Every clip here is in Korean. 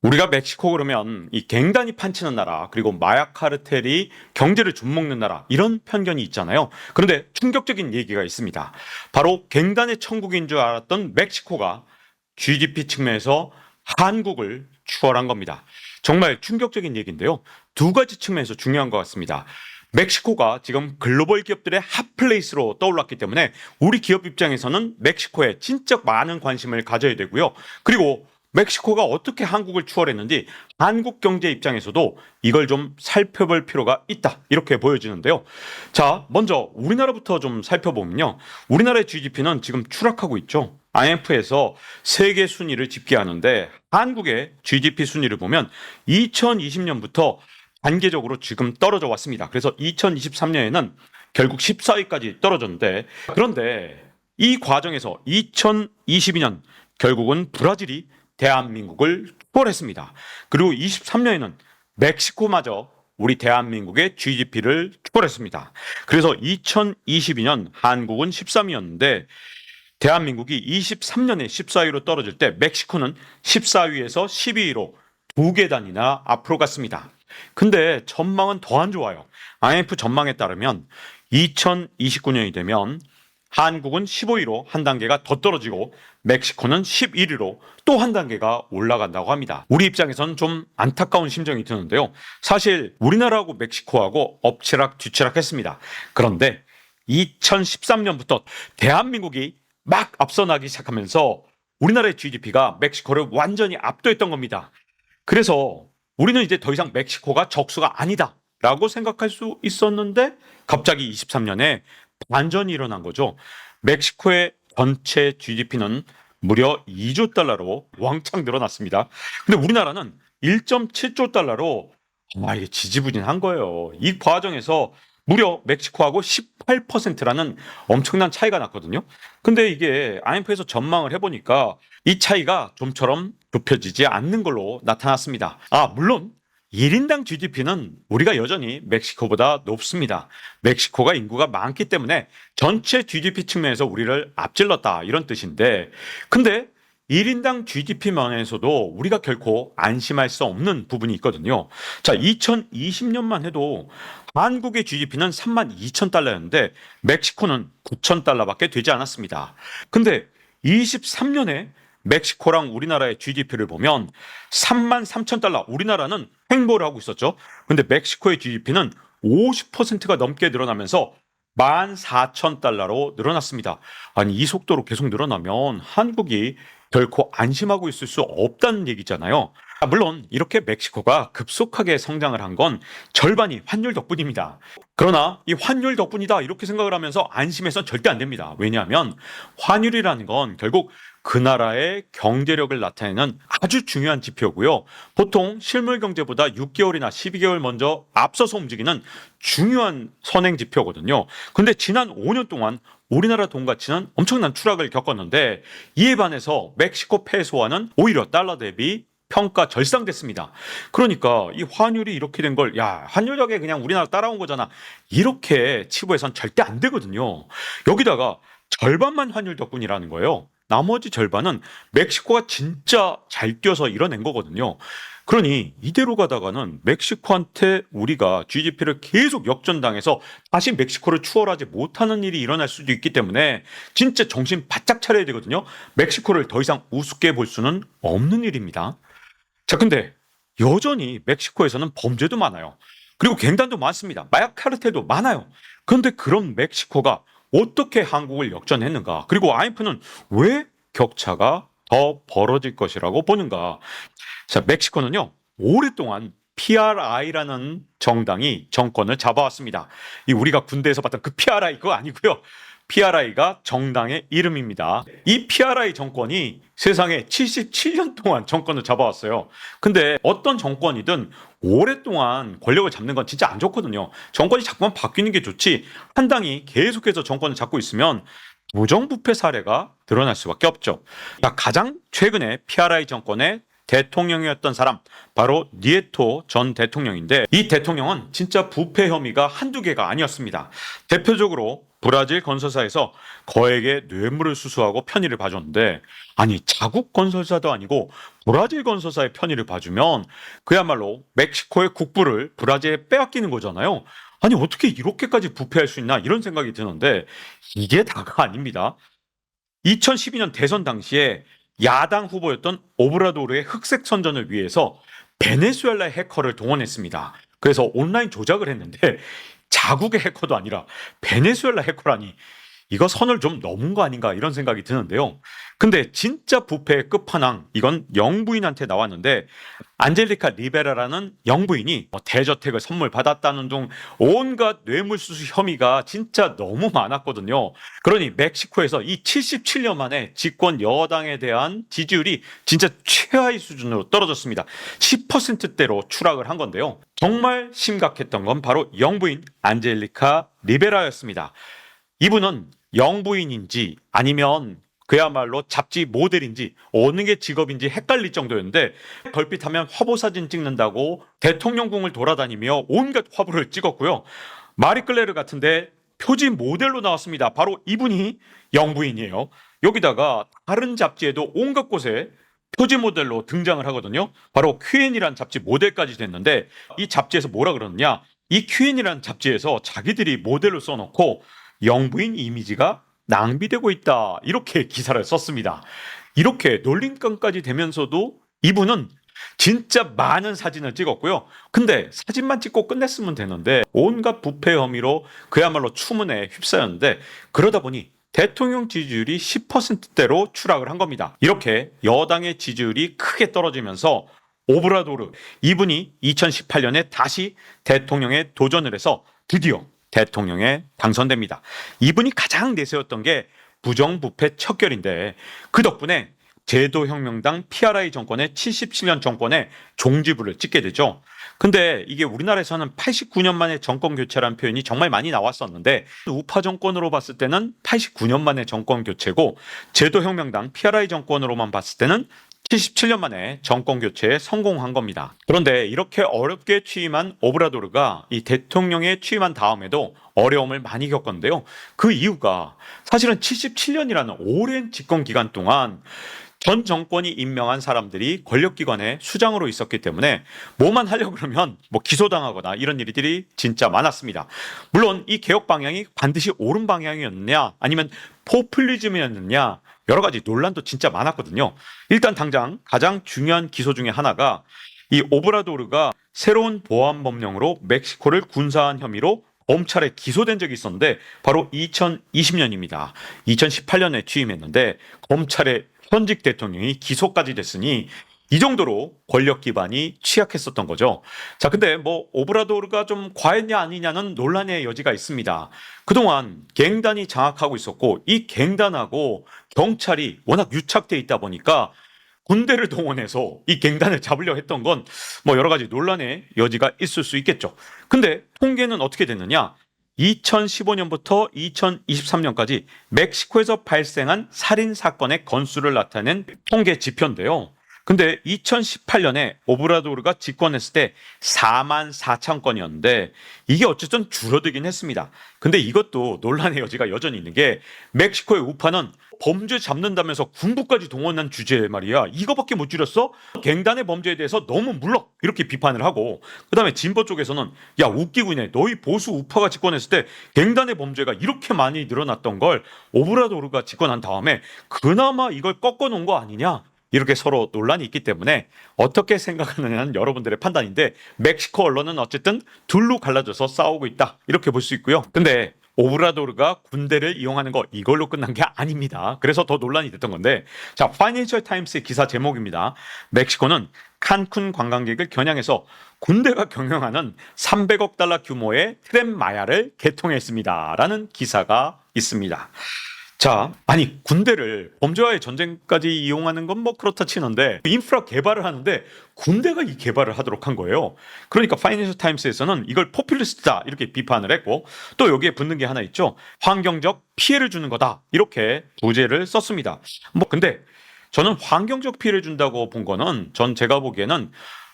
우리가 멕시코 그러면 이 갱단이 판치는 나라, 그리고 마약 카르텔이 경제를 좀먹는 나라, 이런 편견이 있잖아요. 그런데 충격적인 얘기가 있습니다. 바로 갱단의 천국인 줄 알았던 멕시코가 GDP 측면에서 한국을 추월한 겁니다. 정말 충격적인 얘기인데요. 두 가지 측면에서 중요한 것 같습니다. 멕시코가 지금 글로벌 기업들의 핫플레이스로 떠올랐기 때문에 우리 기업 입장에서는 멕시코에 진짜 많은 관심을 가져야 되고요. 그리고 멕시코가 어떻게 한국을 추월했는지 한국 경제 입장에서도 이걸 좀 살펴볼 필요가 있다, 이렇게 보여지는데요. 자, 먼저 우리나라부터 좀 살펴보면요. 우리나라의 GDP는 지금 추락하고 있죠. IMF에서 세계 순위를 집계하는데 한국의 GDP 순위를 보면 2020년부터 단계적으로 지금 떨어져 왔습니다. 그래서 2023년에는 결국 14위까지 떨어졌는데, 그런데 이 과정에서 2022년 결국은 브라질이 대한민국을 추월했습니다. 그리고 23년에는 멕시코마저 우리 대한민국의 GDP를 추월했습니다. 그래서 2022년 한국은 13위였는데 대한민국이 23년에 14위로 떨어질 때 멕시코는 14위에서 12위로 두 계단이나 앞으로 갔습니다. 근데 전망은 더 안 좋아요. IMF 전망에 따르면 2029년이 되면 한국은 15위로 한 단계가 더 떨어지고 멕시코는 11위로 또 한 단계가 올라간다고 합니다. 우리 입장에서는 좀 안타까운 심정이 드는데요. 사실 우리나라하고 멕시코하고 엎치락 뒤치락 했습니다. 그런데 2013년부터 대한민국이 막 앞서 나기 시작하면서 우리나라의 GDP가 멕시코를 완전히 압도했던 겁니다. 그래서 우리는 이제 더 이상 멕시코가 적수가 아니다 라고 생각할 수 있었는데 갑자기 23년에 반전이 일어난 거죠. 멕시코의 전체 GDP는 무려 2조 달러로 왕창 늘어났습니다. 근데 우리나라는 1.7조 달러로 이게 지지부진한 거예요. 이 과정에서 무려 멕시코하고 18%라는 엄청난 차이가 났거든요. 근데 이게 IMF에서 전망을 해보니까 이 차이가 좀처럼 좁혀지지 않는 걸로 나타났습니다. 물론 1인당 GDP는 우리가 여전히 멕시코보다 높습니다. 멕시코가 인구가 많기 때문에 전체 GDP 측면에서 우리를 앞질렀다, 이런 뜻인데, 근데 1인당 GDP 면에서도 우리가 결코 안심할 수 없는 부분이 있거든요. 자, 2020년만 해도 한국의 GDP는 32,000달러였는데 멕시코는 9,000달러밖에 되지 않았습니다. 근데 23년에 멕시코랑 우리나라의 GDP를 보면 33,000달러, 우리나라는 횡보를 하고 있었죠. 근데 멕시코의 GDP는 50%가 넘게 늘어나면서 14,000달러로 늘어났습니다. 아니, 이 속도로 계속 늘어나면 한국이 결코 안심하고 있을 수 없다는 얘기잖아요. 물론 이렇게 멕시코가 급속하게 성장을 한 건 절반이 환율 덕분입니다. 그러나 이 환율 덕분이다 이렇게 생각을 하면서 안심해서는 절대 안 됩니다. 왜냐하면 환율이라는 건 결국 그 나라의 경제력을 나타내는 아주 중요한 지표고요. 보통 실물 경제보다 6개월이나 12개월 먼저 앞서서 움직이는 중요한 선행 지표거든요. 근데 지난 5년 동안 우리나라 돈 가치는 엄청난 추락을 겪었는데 이에 반해서 멕시코 페소화는 오히려 달러 대비 평가 절상됐습니다. 그러니까 이 환율이 이렇게 된 걸, 환율력에 그냥 우리나라 따라온 거잖아, 이렇게 치부해선 절대 안 되거든요. 여기다가 절반만 환율 덕분이라는 거예요. 나머지 절반은 멕시코가 진짜 잘 뛰어서 이뤄낸 거거든요. 그러니 이대로 가다가는 멕시코한테 우리가 GDP를 계속 역전당해서 다시 멕시코를 추월하지 못하는 일이 일어날 수도 있기 때문에 진짜 정신 바짝 차려야 되거든요. 멕시코를 더 이상 우습게 볼 수는 없는 일입니다. 자, 근데 여전히 멕시코에서는 범죄도 많아요. 그리고 갱단도 많습니다. 마약 카르텔도 많아요. 그런데 그런 멕시코가 어떻게 한국을 역전했는가? 그리고 IMF는 왜 격차가 더 벌어질 것이라고 보는가? 자, 멕시코는요, 오랫동안 PRI라는 정당이 정권을 잡아왔습니다. 이 우리가 군대에서 봤던 그 PRI 그거 아니고요. PRI가 정당의 이름입니다. 이 PRI 정권이 세상에 77년 동안 정권을 잡아왔어요. 근데 어떤 정권이든 오랫동안 권력을 잡는 건 진짜 안 좋거든요. 정권이 자꾸만 바뀌는 게 좋지, 한 당이 계속해서 정권을 잡고 있으면 부정부패 사례가 드러날 수밖에 없죠. 가장 최근에 PRI 정권의 대통령이었던 사람, 바로 니에토 전 대통령인데, 이 대통령은 진짜 부패 혐의가 한두 개가 아니었습니다. 대표적으로 브라질 건설사에서 거액의 뇌물을 수수하고 편의를 봐줬는데, 아니 자국 건설사도 아니고 브라질 건설사의 편의를 봐주면 그야말로 멕시코의 국부를 브라질에 빼앗기는 거잖아요. 아니 어떻게 이렇게까지 부패할 수 있나 이런 생각이 드는데, 이게 다가 아닙니다. 2012년 대선 당시에 야당 후보였던 오브라도르의 흑색 선전을 위해서 베네수엘라 해커를 동원했습니다. 그래서 온라인 조작을 했는데, 자국의 해커도 아니라 베네수엘라 해커라니, 이거 선을 좀 넘은 거 아닌가 이런 생각이 드는데요. 근데 진짜 부패의 끝판왕, 이건 영부인한테 나왔는데, 안젤리카 리베라라는 영부인이 대저택을 선물 받았다는 등 온갖 뇌물수수 혐의가 진짜 너무 많았거든요. 그러니 멕시코에서 이 77년 만에 집권 여당에 대한 지지율이 진짜 최하위 수준으로 떨어졌습니다. 10%대로 추락을 한 건데요. 정말 심각했던 건 바로 영부인 안젤리카 리베라였습니다. 이분은 영부인인지 아니면 그야말로 잡지 모델인지 어느 게 직업인지 헷갈릴 정도였는데, 걸핏하면 화보 사진 찍는다고 대통령궁을 돌아다니며 온갖 화보를 찍었고요. 마리끌레르 같은데 표지 모델로 나왔습니다. 바로 이분이 영부인이에요. 여기다가 다른 잡지에도 온갖 곳에 표지 모델로 등장을 하거든요. 바로 큐엔이라는 잡지 모델까지 됐는데, 이 잡지에서 뭐라 그러느냐, 이 큐엔이라는 잡지에서 자기들이 모델로 써놓고 영부인 이미지가 낭비되고 있다 이렇게 기사를 썼습니다. 이렇게 놀림감까지 되면서도 이분은 진짜 많은 사진을 찍었고요. 근데 사진만 찍고 끝냈으면 되는데 온갖 부패 혐의로 그야말로 추문에 휩싸였는데, 그러다 보니 대통령 지지율이 10%대로 추락을 한 겁니다. 이렇게 여당의 지지율이 크게 떨어지면서 오브라도르, 이분이 2018년에 다시 대통령에 도전을 해서 드디어 대통령에 당선됩니다. 이분이 가장 내세웠던 게 부정부패 척결인데, 그 덕분에 제도혁명당 PRI 정권의 77년 정권에 종지부를 찍게 되죠. 근데 이게 우리나라에서는 89년 만에 정권 교체라는 표현이 정말 많이 나왔었는데, 우파 정권으로 봤을 때는 89년 만에 정권 교체고, 제도혁명당 PRI 정권으로만 봤을 때는 77년 만에 정권 교체에 성공한 겁니다. 그런데 이렇게 어렵게 취임한 오브라도르가 이 대통령에 취임한 다음에도 어려움을 많이 겪었는데요. 그 이유가 사실은 77년이라는 오랜 집권 기간 동안 전 정권이 임명한 사람들이 권력기관에 수장으로 있었기 때문에 뭐만 하려고 그러면 기소당하거나 이런 일들이 진짜 많았습니다. 물론 이 개혁 방향이 반드시 옳은 방향이었느냐 아니면 포퓰리즘이었느냐, 여러 가지 논란도 진짜 많았거든요. 일단 당장 가장 중요한 기소 중에 하나가, 이 오브라도르가 새로운 보안법령으로 멕시코를 군사한 혐의로 검찰에 기소된 적이 있었는데, 바로 2020년입니다. 2018년에 취임했는데 검찰의 현직 대통령이 기소까지 됐으니 이 정도로 권력 기반이 취약했었던 거죠. 자, 근데 오브라도르가 좀 과했냐 아니냐는 논란의 여지가 있습니다. 그동안 갱단이 장악하고 있었고, 이 갱단하고 경찰이 워낙 유착돼 있다 보니까 군대를 동원해서 이 갱단을 잡으려 했던 건 여러 가지 논란의 여지가 있을 수 있겠죠. 근데 통계는 어떻게 됐느냐? 2015년부터 2023년까지 멕시코에서 발생한 살인 사건의 건수를 나타낸 통계 지표인데요. 근데 2018년에 오브라도르가 집권했을 때 4만 4천 건이었는데 이게 어쨌든 줄어들긴 했습니다. 근데 이것도 논란의 여지가 여전히 있는 게, 멕시코의 우파는 범죄 잡는다면서 군부까지 동원한 주제에 말이야, 이거밖에 못 줄였어? 갱단의 범죄에 대해서 너무 물러 이렇게 비판을 하고, 그 다음에 진보 쪽에서는 야 웃기구네, 너희 보수 우파가 집권했을 때 갱단의 범죄가 이렇게 많이 늘어났던 걸 오브라도르가 집권한 다음에 그나마 이걸 꺾어놓은 거 아니냐, 이렇게 서로 논란이 있기 때문에 어떻게 생각하느냐는 여러분들의 판단인데, 멕시코 언론은 어쨌든 둘로 갈라져서 싸우고 있다 이렇게 볼 수 있고요. 근데 오브라도르가 군대를 이용하는 거 이걸로 끝난 게 아닙니다. 그래서 더 논란이 됐던 건데, 자, 파이낸셜 타임스의 기사 제목입니다. 멕시코는 칸쿤 관광객을 겨냥해서 군대가 경영하는 300억 달러 규모의 트램 마야를 개통했습니다 라는 기사가 있습니다. 자, 아니 군대를 범죄와의 전쟁까지 이용하는 건 그렇다 치는데, 인프라 개발을 하는데 군대가 이 개발을 하도록 한 거예요. 그러니까 파이낸셜 타임스에서는 이걸 포퓰리스트다 이렇게 비판을 했고, 또 여기에 붙는 게 하나 있죠. 환경적 피해를 주는 거다 이렇게 부제를 썼습니다. 근데 저는 환경적 피해를 준다고 본 거는, 제가 보기에는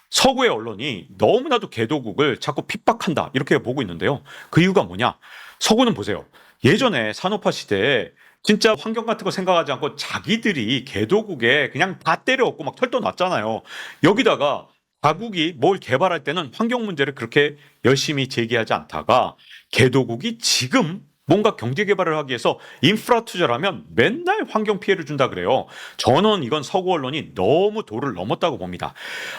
서구의 언론이 너무나도 개도국을 자꾸 핍박한다 이렇게 보고 있는데요. 그 이유가 뭐냐? 서구는 보세요. 예전에 산업화 시대에 진짜 환경 같은 거 생각하지 않고 자기들이 개도국에 그냥 다 때려엎고 막 털도 놨잖아요. 여기다가 자국이 뭘 개발할 때는 환경 문제를 그렇게 열심히 제기하지 않다가 개도국이 지금 뭔가 경제 개발을 하기 위해서 인프라 투자를 하면 맨날 환경 피해를 준다 그래요. 저는 이건 서구 언론이 너무 도를 넘었다고 봅니다.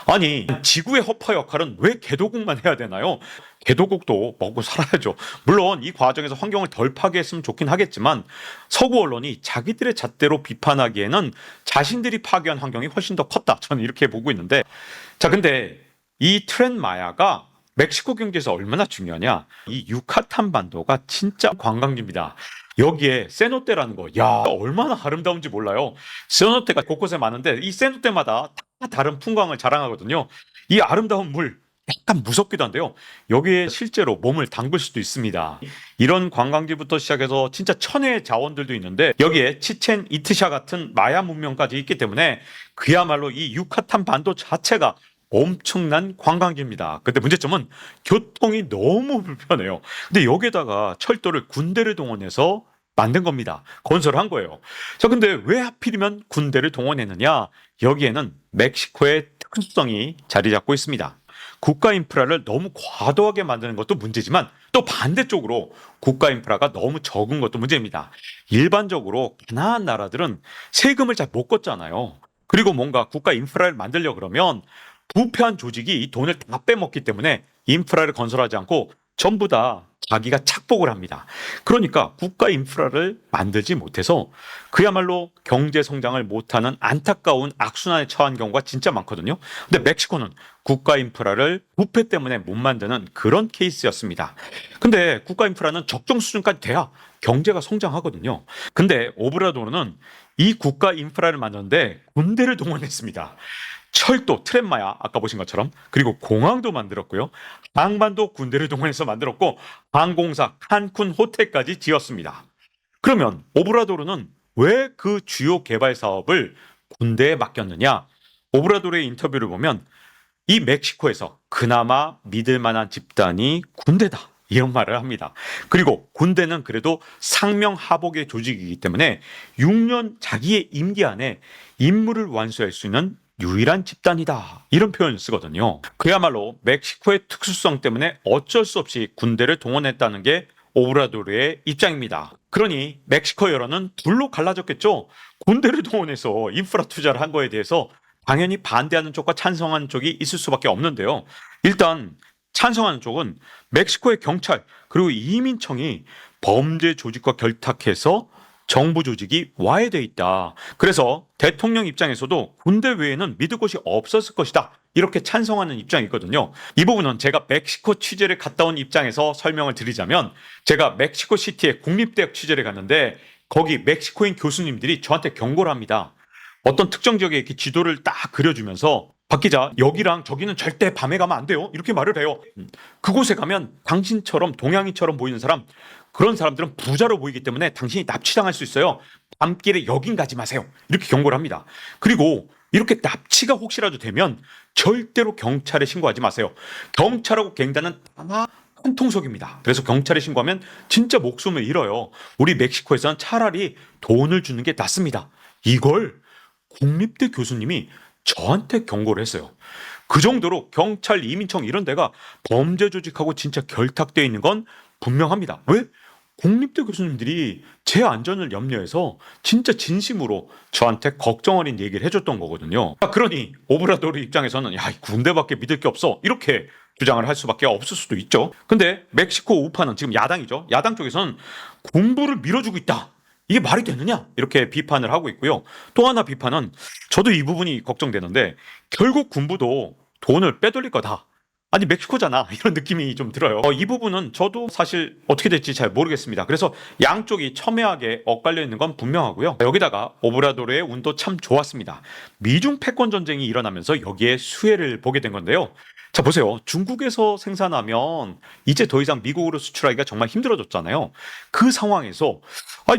아니, 지구의 허파 역할은 왜 개도국만 해야 되나요? 개도국도 먹고 살아야죠. 물론 이 과정에서 환경을 덜 파괴했으면 좋긴 하겠지만 서구 언론이 자기들의 잣대로 비판하기에는 자신들이 파괴한 환경이 훨씬 더 컸다. 저는 이렇게 보고 있는데, 자, 근데 이 트렌 마야가 멕시코 경제에서 얼마나 중요하냐? 이 유카탄 반도가 진짜 관광지입니다. 여기에 세노테라는 거, 야, 얼마나 아름다운지 몰라요. 세노테가 곳곳에 많은데 이 세노테마다 다 다른 풍광을 자랑하거든요. 이 아름다운 물, 약간 무섭기도 한데요. 여기에 실제로 몸을 담글 수도 있습니다. 이런 관광지부터 시작해서 진짜 천혜의 자원들도 있는데 여기에 치첸 이트샤 같은 마야 문명까지 있기 때문에 그야말로 이 유카탄 반도 자체가 엄청난 관광지입니다. 근데 문제점은 교통이 너무 불편해요. 근데 여기에다가 철도를 군대를 동원해서 만든 겁니다. 건설한 거예요. 자, 근데 왜 하필이면 군대를 동원했느냐? 여기에는 멕시코의 특수성이 자리 잡고 있습니다. 국가 인프라를 너무 과도하게 만드는 것도 문제지만 또 반대쪽으로 국가 인프라가 너무 적은 것도 문제입니다. 일반적으로 가난한 나라들은 세금을 잘 못 걷잖아요. 그리고 뭔가 국가 인프라를 만들려 그러면 부패한 조직이 이 돈을 다 빼먹기 때문에 인프라를 건설하지 않고 전부 다 자기가 착복을 합니다. 그러니까 국가 인프라를 만들지 못해서 그야말로 경제 성장을 못하는 안타까운 악순환에 처한 경우가 진짜 많거든요. 근데 멕시코는 국가 인프라를 부패 때문에 못 만드는 그런 케이스였습니다. 근데 국가 인프라는 적정 수준까지 돼야 경제가 성장하거든요. 근데 오브라도르는 이 국가 인프라를 만드는데 군대를 동원했습니다. 철도, 트램마야 아까 보신 것처럼 그리고 공항도 만들었고요. 항만도 군대를 동원해서 만들었고 항공사, 칸쿤 호텔까지 지었습니다. 그러면 오브라도르는 왜 그 주요 개발 사업을 군대에 맡겼느냐? 오브라도르의 인터뷰를 보면 이 멕시코에서 그나마 믿을 만한 집단이 군대다. 이런 말을 합니다. 그리고 군대는 그래도 상명하복의 조직이기 때문에 6년 자기의 임기 안에 임무를 완수할 수 있는 유일한 집단이다. 이런 표현을 쓰거든요. 그야말로 멕시코의 특수성 때문에 어쩔 수 없이 군대를 동원했다는 게 오브라도르의 입장입니다. 그러니 멕시코 여론은 둘로 갈라졌겠죠. 군대를 동원해서 인프라 투자를 한 거에 대해서 당연히 반대하는 쪽과 찬성하는 쪽이 있을 수밖에 없는데요. 일단 찬성하는 쪽은 멕시코의 경찰 그리고 이민청이 범죄 조직과 결탁해서 정부 조직이 와해돼 있다. 그래서 대통령 입장에서도 군대 외에는 믿을 곳이 없었을 것이다. 이렇게 찬성하는 입장이거든요. 이 부분은 제가 멕시코 취재를 갔다 온 입장에서 설명을 드리자면 제가 멕시코 시티의 국립대학 취재를 갔는데 거기 멕시코인 교수님들이 저한테 경고를 합니다. 어떤 특정 지역에 이렇게 지도를 딱 그려주면서 박 기자, 여기랑 저기는 절대 밤에 가면 안 돼요. 이렇게 말을 해요. 그곳에 가면 당신처럼 동양인처럼 보이는 사람, 그런 사람들은 부자로 보이기 때문에 당신이 납치당할 수 있어요. 밤길에 여긴 가지 마세요. 이렇게 경고를 합니다. 그리고 이렇게 납치가 혹시라도 되면 절대로 경찰에 신고하지 마세요. 경찰하고 갱단은 다 한 통속입니다. 그래서 경찰에 신고하면 진짜 목숨을 잃어요. 우리 멕시코에서는 차라리 돈을 주는 게 낫습니다. 이걸 국립대 교수님이 저한테 경고를 했어요. 그 정도로 경찰, 이민청 이런 데가 범죄 조직하고 진짜 결탁되어 있는 건 분명합니다. 왜? 국립대 교수님들이 제 안전을 염려해서 진짜 진심으로 저한테 걱정 어린 얘기를 해줬던 거거든요. 그러니 오브라도르 입장에서는 야, 군대밖에 믿을 게 없어 이렇게 주장을 할 수밖에 없을 수도 있죠. 근데 멕시코 우파는 지금 야당이죠. 야당 쪽에서는 군부를 밀어주고 있다. 이게 말이 되느냐? 이렇게 비판을 하고 있고요. 또 하나 비판은 저도 이 부분이 걱정되는데 결국 군부도 돈을 빼돌릴 거다. 아니 멕시코잖아. 이런 느낌이 좀 들어요. 이 부분은 저도 사실 어떻게 될지 잘 모르겠습니다. 그래서 양쪽이 첨예하게 엇갈려 있는 건 분명하고요. 여기다가 오브라도르의 운도 참 좋았습니다. 미중 패권 전쟁이 일어나면서 여기에 수혜를 보게 된 건데요. 자 보세요. 중국에서 생산하면 이제 더 이상 미국으로 수출하기가 정말 힘들어졌잖아요. 그 상황에서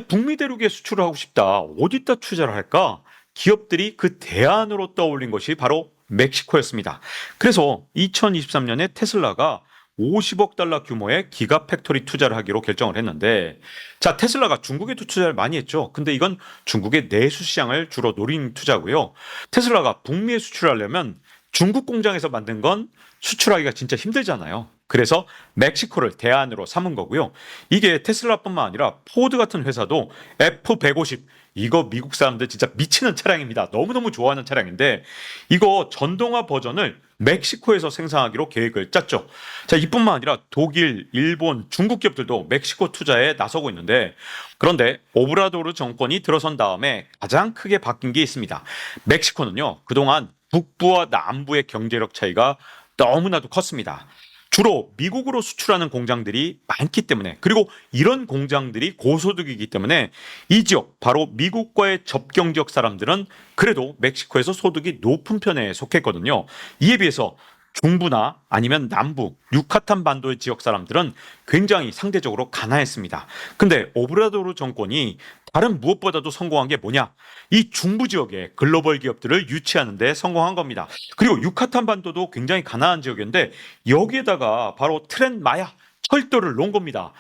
북미 대륙에 수출을 하고 싶다. 어디다 투자를 할까? 기업들이 그 대안으로 떠올린 것이 바로 멕시코였습니다. 그래서 2023년에 테슬라가 50억 달러 규모의 기가 팩토리 투자를 하기로 결정을 했는데, 자, 테슬라가 중국에도 투자를 많이 했죠. 근데 이건 중국의 내수 시장을 주로 노린 투자고요. 테슬라가 북미에 수출하려면 중국 공장에서 만든 건 수출하기가 진짜 힘들잖아요. 그래서 멕시코를 대안으로 삼은 거고요. 이게 테슬라뿐만 아니라 포드 같은 회사도 F150, 이거 미국 사람들 진짜 미치는 차량입니다. 너무너무 좋아하는 차량인데 이거 전동화 버전을 멕시코에서 생산하기로 계획을 짰죠. 자, 이뿐만 아니라 독일, 일본, 중국 기업들도 멕시코 투자에 나서고 있는데, 그런데 오브라도르 정권이 들어선 다음에 가장 크게 바뀐 게 있습니다. 멕시코는요, 그동안 북부와 남부의 경제력 차이가 너무나도 컸습니다. 주로 미국으로 수출하는 공장들이 많기 때문에, 그리고 이런 공장들이 고소득이기 때문에 이 지역, 바로 미국과의 접경 지역 사람들은 그래도 멕시코에서 소득이 높은 편에 속했거든요. 이에 비해서 중부나 아니면 남부, 유카탄 반도의 지역 사람들은 굉장히 상대적으로 가난했습니다. 근데 오브라도르 정권이 다른 무엇보다도 성공한 게 뭐냐? 이 중부 지역에 글로벌 기업들을 유치하는 데 성공한 겁니다. 그리고 유카탄 반도도 굉장히 가난한 지역인데 여기에다가 바로 트렌 마야 철도를 놓은 겁니다.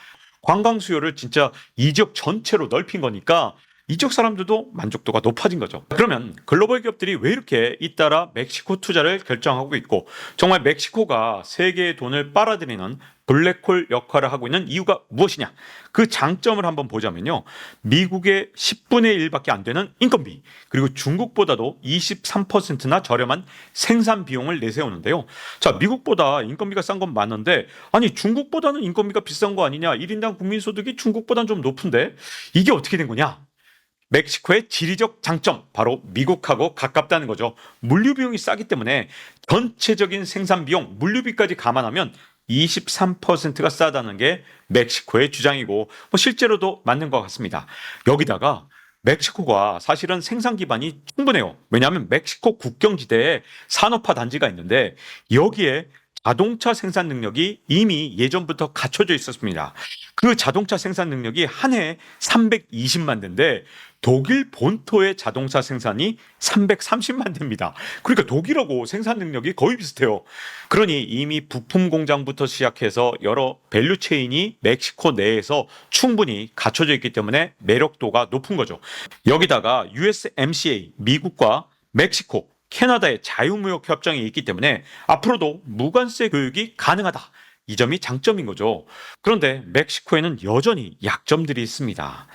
관광 수요를 진짜 이 지역 전체로 넓힌 거니까 이쪽 사람들도 만족도가 높아진 거죠. 그러면 글로벌 기업들이 왜 이렇게 잇따라 멕시코 투자를 결정하고 있고, 정말 멕시코가 세계의 돈을 빨아들이는 블랙홀 역할을 하고 있는 이유가 무엇이냐? 그 장점을 한번 보자면요. 미국의 10분의 1밖에 안 되는 인건비, 그리고 중국보다도 23%나 저렴한 생산 비용을 내세우는데요. 자, 미국보다 인건비가 싼 건 맞는데, 아니 중국보다는 인건비가 비싼 거 아니냐? 1인당 국민소득이 중국보다는 좀 높은데 이게 어떻게 된 거냐? 멕시코의 지리적 장점, 바로 미국하고 가깝다는 거죠. 물류 비용이 싸기 때문에 전체적인 생산 비용, 물류비까지 감안하면 23%가 싸다는 게 멕시코의 주장이고, 실제로도 맞는 것 같습니다. 여기다가 멕시코가 사실은 생산 기반이 충분해요. 왜냐하면 멕시코 국경지대에 산업화 단지가 있는데 여기에 자동차 생산 능력이 이미 예전부터 갖춰져 있었습니다. 그 자동차 생산 능력이 한 해에 320만 대인데 독일 본토의 자동차 생산이 330만 대입니다. 그러니까 독일하고 생산 능력이 거의 비슷해요. 그러니 이미 부품 공장부터 시작해서 여러 밸류 체인이 멕시코 내에서 충분히 갖춰져 있기 때문에 매력도가 높은 거죠. 여기다가 USMCA, 미국과 멕시코, 캐나다의 자유무역 협정이 있기 때문에 앞으로도 무관세 교육이 가능하다. 이 점이 장점인 거죠. 그런데 멕시코에는 여전히 약점들이 있습니다.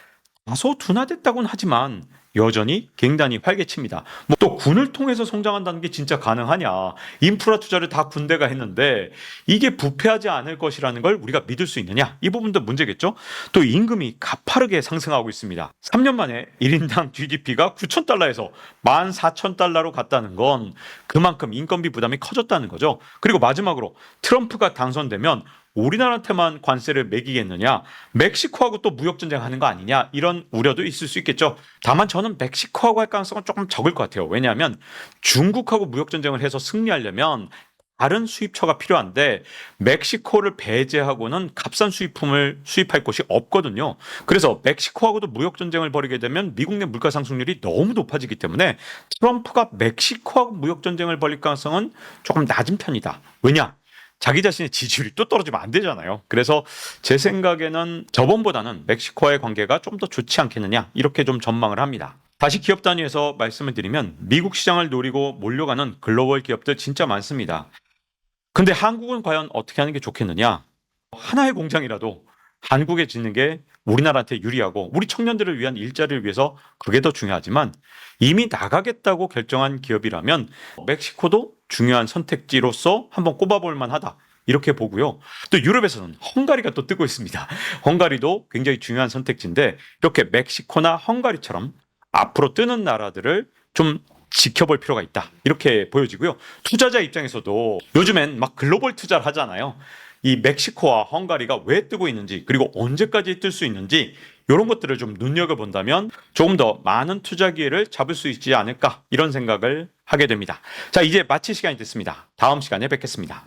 다소 둔화됐다고는 하지만 여전히 굉장히 활개칩니다. 또 군을 통해서 성장한다는 게 진짜 가능하냐? 인프라 투자를 다 군대가 했는데 이게 부패하지 않을 것이라는 걸 우리가 믿을 수 있느냐? 이 부분도 문제겠죠. 또 임금이 가파르게 상승하고 있습니다. 3년 만에 1인당 GDP가 9,000달러에서 14,000달러로 갔다는 건 그만큼 인건비 부담이 커졌다는 거죠. 그리고 마지막으로 트럼프가 당선되면 우리나라한테만 관세를 매기겠느냐, 멕시코하고 또 무역전쟁 하는 거 아니냐, 이런 우려도 있을 수 있겠죠. 다만 저는 멕시코하고 할 가능성은 조금 적을 것 같아요. 왜냐하면 중국하고 무역전쟁을 해서 승리하려면 다른 수입처가 필요한데 멕시코를 배제하고는 값싼 수입품을 수입할 곳이 없거든요. 그래서 멕시코하고도 무역전쟁을 벌이게 되면 미국 내 물가 상승률이 너무 높아지기 때문에 트럼프가 멕시코하고 무역전쟁을 벌일 가능성은 조금 낮은 편이다. 왜냐? 자기 자신의 지지율이 또 떨어지면 안 되잖아요. 그래서 제 생각에는 저번보다는 멕시코와의 관계가 좀 더 좋지 않겠느냐, 이렇게 좀 전망을 합니다. 다시 기업 단위에서 말씀을 드리면 미국 시장을 노리고 몰려가는 글로벌 기업들 진짜 많습니다. 근데 한국은 과연 어떻게 하는 게 좋겠느냐? 하나의 공장이라도 한국에 짓는 게 우리나라한테 유리하고 우리 청년들을 위한 일자리를 위해서 그게 더 중요하지만, 이미 나가겠다고 결정한 기업이라면 멕시코도 중요한 선택지로서 한번 꼽아볼 만하다, 이렇게 보고요. 또 유럽에서는 헝가리가 또 뜨고 있습니다. 헝가리도 굉장히 중요한 선택지인데 이렇게 멕시코나 헝가리처럼 앞으로 뜨는 나라들을 좀 지켜볼 필요가 있다, 이렇게 보여지고요. 투자자 입장에서도 요즘엔 막 글로벌 투자를 하잖아요. 이 멕시코와 헝가리가 왜 뜨고 있는지, 그리고 언제까지 뜰 수 있는지, 이런 것들을 좀 눈여겨본다면 조금 더 많은 투자 기회를 잡을 수 있지 않을까, 이런 생각을 하게 됩니다. 자, 이제 마칠 시간이 됐습니다. 다음 시간에 뵙겠습니다.